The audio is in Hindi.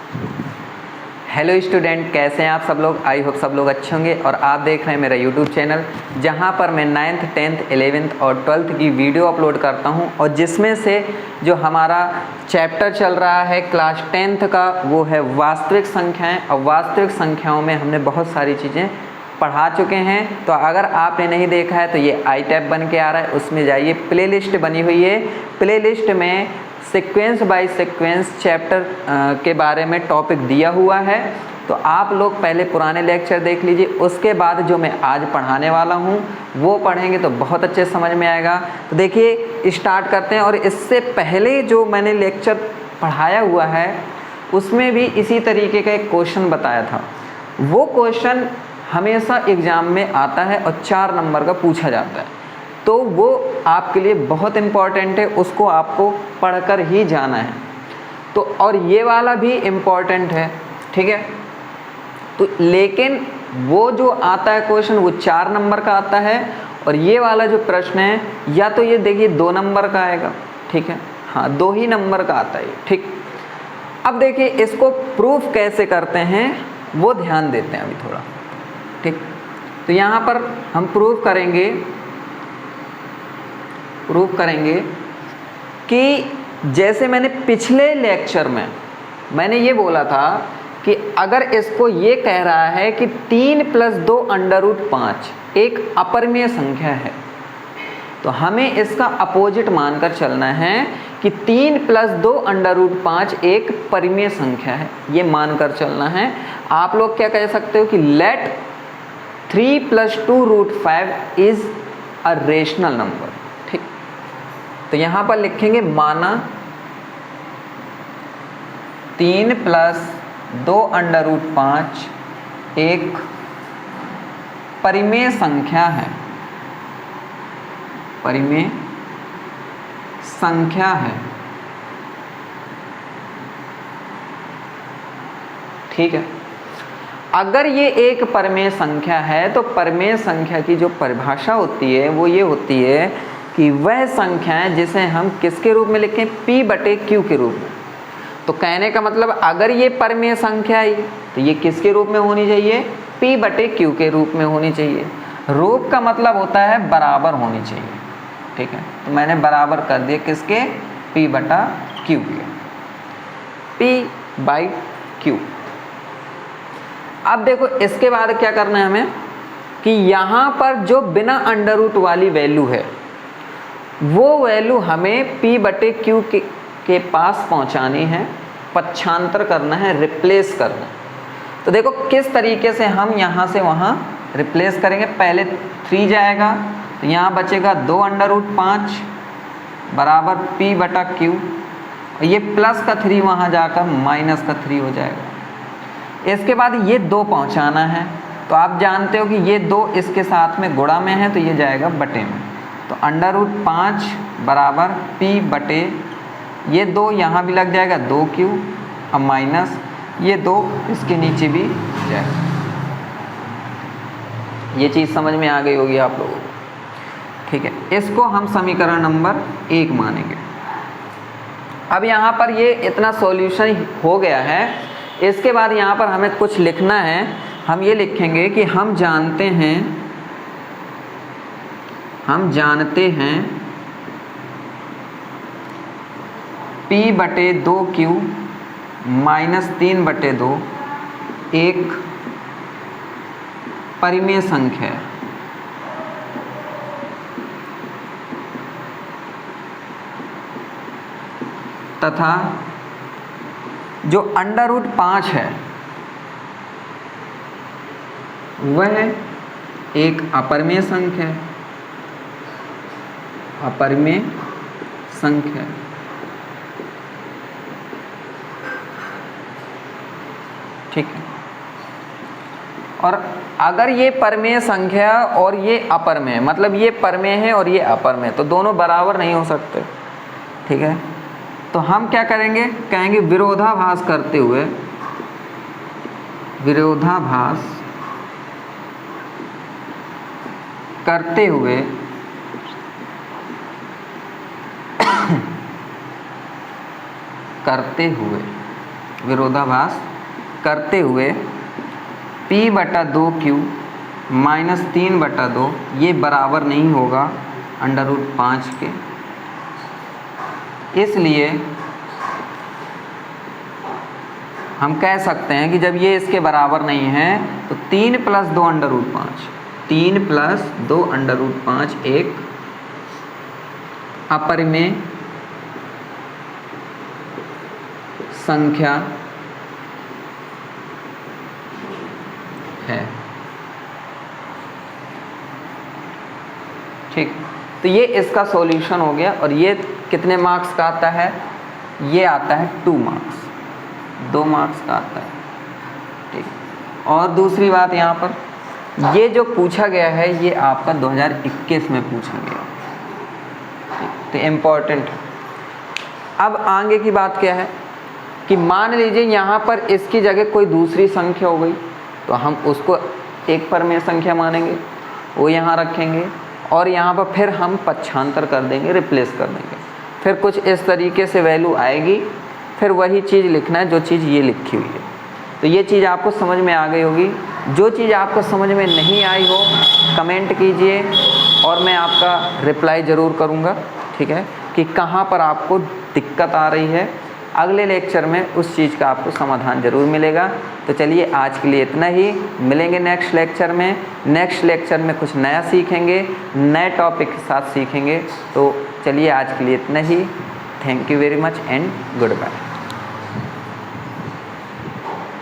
हेलो स्टूडेंट, कैसे हैं आप सब लोग। आई होप सब लोग अच्छे होंगे। और आप देख रहे हैं मेरा यूट्यूब चैनल, जहां पर मैं 9th 10th 11th और 12th की वीडियो अपलोड करता हूं, और जिसमें से जो हमारा चैप्टर चल रहा है क्लास 10th का, वो है वास्तविक संख्याएं। और वास्तविक संख्याओं में हमने बहुत सारी चीज़ें पढ़ा चुके हैं। तो अगर आपने नहीं देखा है तो ये आई टैब बन के आ रहा है, उसमें जाइए, प्लेलिस्ट बनी हुई है। प्लेलिस्ट में सीक्वेंस बाय सीक्वेंस चैप्टर के बारे में टॉपिक दिया हुआ है। तो आप लोग पहले पुराने लेक्चर देख लीजिए, उसके बाद जो मैं आज पढ़ाने वाला हूँ वो पढ़ेंगे तो बहुत अच्छे समझ में आएगा। तो देखिए स्टार्ट करते हैं। और इससे पहले जो मैंने लेक्चर पढ़ाया हुआ है उसमें भी इसी तरीके का एक क्वेश्चन बताया था। वो क्वेश्चन हमेशा एग्ज़ाम में आता है और 4 नंबर का पूछा जाता है, तो वो आपके लिए बहुत इम्पॉर्टेंट है, उसको आपको पढ़कर ही जाना है। तो और ये वाला भी इम्पॉर्टेंट है, ठीक है। तो लेकिन वो जो आता है क्वेश्चन वो 4 नंबर का आता है, और ये वाला जो प्रश्न है या तो ये देखिए 2 नंबर का आएगा, ठीक है, हाँ 2 ही नंबर का आता है, ठीक। अब देखिए इसको प्रूफ कैसे करते हैं वो ध्यान देते हैं अभी थोड़ा, ठीक। तो यहाँ पर हम प्रूफ करेंगे कि जैसे मैंने पिछले लेक्चर में मैंने ये बोला था कि अगर इसको ये कह रहा है कि 3 + 2 √5 एक अपरिमेय संख्या है, तो हमें इसका अपोजिट मानकर चलना है कि 3 + 2 √5 एक परिमेय संख्या है, ये मानकर चलना है। आप लोग क्या कह सकते हो कि let 3 + 2 √5 is a rational number, ठीक। तो यहाँ पर लिखेंगे माना 3 + 2 √5 एक परिमेय संख्या है, परिमेय संख्या है, ठीक है। अगर ये एक परिमेय संख्या है तो परिमेय संख्या की जो परिभाषा होती है वो ये होती है कि वह संख्याएं जिसे हम किसके रूप में लिखें, P/Q के रूप में। तो कहने का मतलब अगर ये परिमेय संख्या है तो ये किसके रूप में होनी चाहिए, P/Q के रूप में होनी चाहिए। रूप का मतलब होता है बराबर होनी चाहिए, ठीक है। तो मैंने बराबर कर दिया किसके, P/Q के, P/Q। अब देखो इसके बाद क्या करना है हमें कि यहाँ पर जो बिना अंडर रूट वाली वैल्यू है वो वैल्यू हमें P/Q के पास पहुँचानी है, पक्षांतर करना है, रिप्लेस करना है। तो देखो किस तरीके से हम यहाँ से वहाँ रिप्लेस करेंगे। पहले 3 जाएगा तो यहाँ बचेगा 2 √5 बराबर P/Q, ये प्लस का 3 वहाँ जाकर माइनस का 3 हो जाएगा। इसके बाद ये 2 पहुँचाना है, तो आप जानते हो कि ये 2 इसके साथ में गुणा में है तो ये जाएगा बटे में। तो √5 बराबर P/, ये 2 यहाँ भी लग जाएगा 2Q, अब माइनस ये 2 इसके नीचे भी जाएगा। ये चीज़ समझ में आ गई होगी आप लोगों को, ठीक है। इसको हम समीकरण नंबर 1 मानेंगे। अब यहाँ पर ये इतना सॉल्यूशन हो गया है। इसके बाद यहाँ पर हमें कुछ लिखना है। हम ये लिखेंगे कि हम जानते हैं P/2Q - 3/2 एक परिमेय संख्या है, तथा जो √5 है वह एक अपरिमेय संख्या है, अपरिमेय संख्या, ठीक है। और अगर ये परिमेय संख्या और ये अपरिमेय, मतलब ये परिमेय है और ये अपरिमेय, तो दोनों बराबर नहीं हो सकते, ठीक है। तो हम क्या करेंगे, कहेंगे विरोधाभास करते हुए, विरोधाभास करते हुए विरोधाभास करते हुए P/2Q माइनस 3/2 ये बराबर नहीं होगा √5 के, इसलिए हम कह सकते हैं कि जब ये इसके बराबर नहीं है तो 3 + 2 √5, 3 + 2 √5 एक अपरिमेय संख्या है। ठीक, तो ये इसका सॉल्यूशन हो गया। और ये कितने मार्क्स का आता है? ये आता है 2 मार्क्स, 2 मार्क्स का आता है। ठीक, और दूसरी बात यहाँ पर ये जो पूछा गया है ये आपका 2021 में पूछा गया, तो इम्पोर्टेंट। अब आगे की बात क्या है कि मान लीजिए यहाँ पर इसकी जगह कोई दूसरी संख्या हो गई तो हम उसको एक परमेय संख्या मानेंगे, वो यहाँ रखेंगे और यहाँ पर फिर हम पक्षांतर कर देंगे, रिप्लेस कर देंगे। फिर कुछ इस तरीके से वैल्यू आएगी, फिर वही चीज़ लिखना है जो चीज़ ये लिखी हुई है। तो ये चीज़ आपको समझ में आ गई होगी। जो चीज़ आपको समझ में नहीं आई हो कमेंट कीजिए और मैं आपका रिप्लाई ज़रूर करूँगा, ठीक है, कि कहाँ पर आपको दिक्कत आ रही है। अगले लेक्चर में उस चीज़ का आपको समाधान ज़रूर मिलेगा। तो चलिए आज के लिए इतना ही, मिलेंगे नेक्स्ट लेक्चर में। नेक्स्ट लेक्चर में कुछ नया सीखेंगे, नए टॉपिक के साथ सीखेंगे। तो चलिए आज के लिए इतना ही। Thank you very much and good bye.